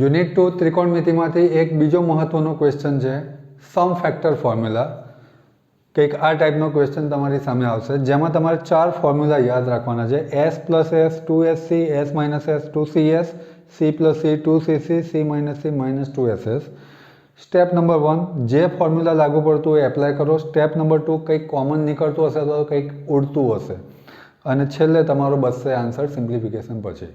Unit 2 ત્રિકોણમિતિમાંથી એક બીજો મહત્વનો ક્વેશ્ચન છે સમ ફેક્ટર ફોર્મ્યુલા. કંઈક આ ટાઈપનો ક્વેશ્ચન તમારી સામે આવશે જેમાં તમારે 4 ફોર્મ્યુલા યાદ રાખવાના છે. s plus S 2sc, s minus S 2cs, c plus C 2cc, c minus C minus 2ss. Step number 1, જે ફોર્મ્યુલા લાગુ પડતું હોય એપ્લાય કરો. સ્ટેપ નંબર 2, કંઈક કોમન નીકળતું હશે તો કંઈક ઉડતું હશે. અને છેલ્લે તમારો બસશે આન્સર સિમ્પ્લિફિકેશન પછી.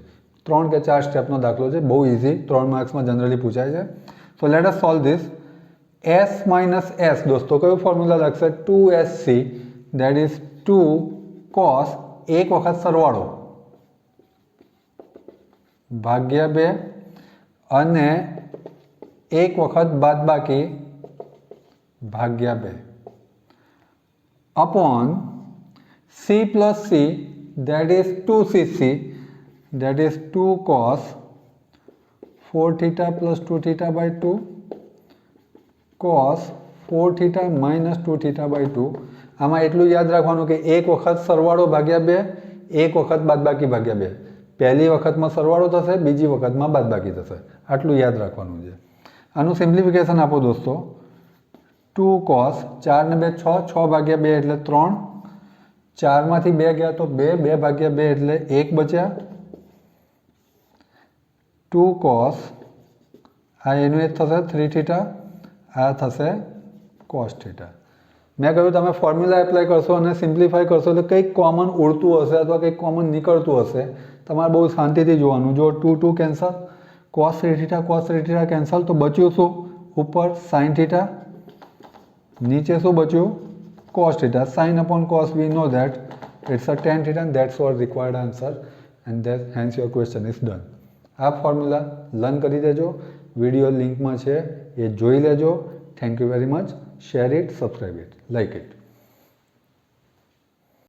3 કે 4 સ્ટેપનો દાખલો છે, બહુ ઇઝી, 3 માર્ક્સમાં જનરલી પૂછાય છે. So let us solve this. s minus S દોસ્તો કયો ફોર્મ્યુલા લાગશે? 2sc દેટ ઇઝ 2 cos એક વખત સરવાળો ભાગ્યા 2 અને એક વખત બાદબાકી ભાગ્યા 2 upon c plus c that is 2cc that is 2 cos 4 theta plus 2 theta by 2 cos 4 theta minus 2 theta by 2. આમાં એટલું યાદ રાખવાનું કે એક વખત સરવાળો ભાગ્યા 2, એક વખત બાદબાકી ભાગ્યા 2. પહેલી વખતમાં સરવાળો થશે, બીજી વખતમાં બાદબાકી થશે. આટલું યાદ રાખવાનું છે. આનું સિમ્પ્લિફિકેશન આપો દોસ્તો. 2 cos 4 ને 2 6, 6 ભાગ્યા 2 એટલે 3, 4માંથી 2 ગયા તો 2, 2 ભાગ્યા 2 એટલે 1 બચ્યા. 2 cos આ એનું એક થશે 3 થીટા, આ થશે cos થીટા. મેં કહ્યું તમે ફોર્મ્યુલા એપ્લાય કરશો અને સિમ્પ્લિફાય કરશો એટલે કંઈક કોમન ઉડતું હશે અથવા કંઈક કોમન નીકળતું હશે. તમારે બહુ શાંતિથી જોવાનું. જો 2 2 કેન્સલ, cos 3 થીટા કેન્સલ, તો બચ્યું શું? ઉપર sin થીટા, નીચે શું બચ્યું? cos theta. sin upon cos we know that it's a tan theta and that's our required answer and that hence your question is done. આ ફોર્મ્યુલા લર્ન કરી દેજો, video લિંકમાં છે એ જોઈ લેજો. Thank you very much. Share it, subscribe it, like it.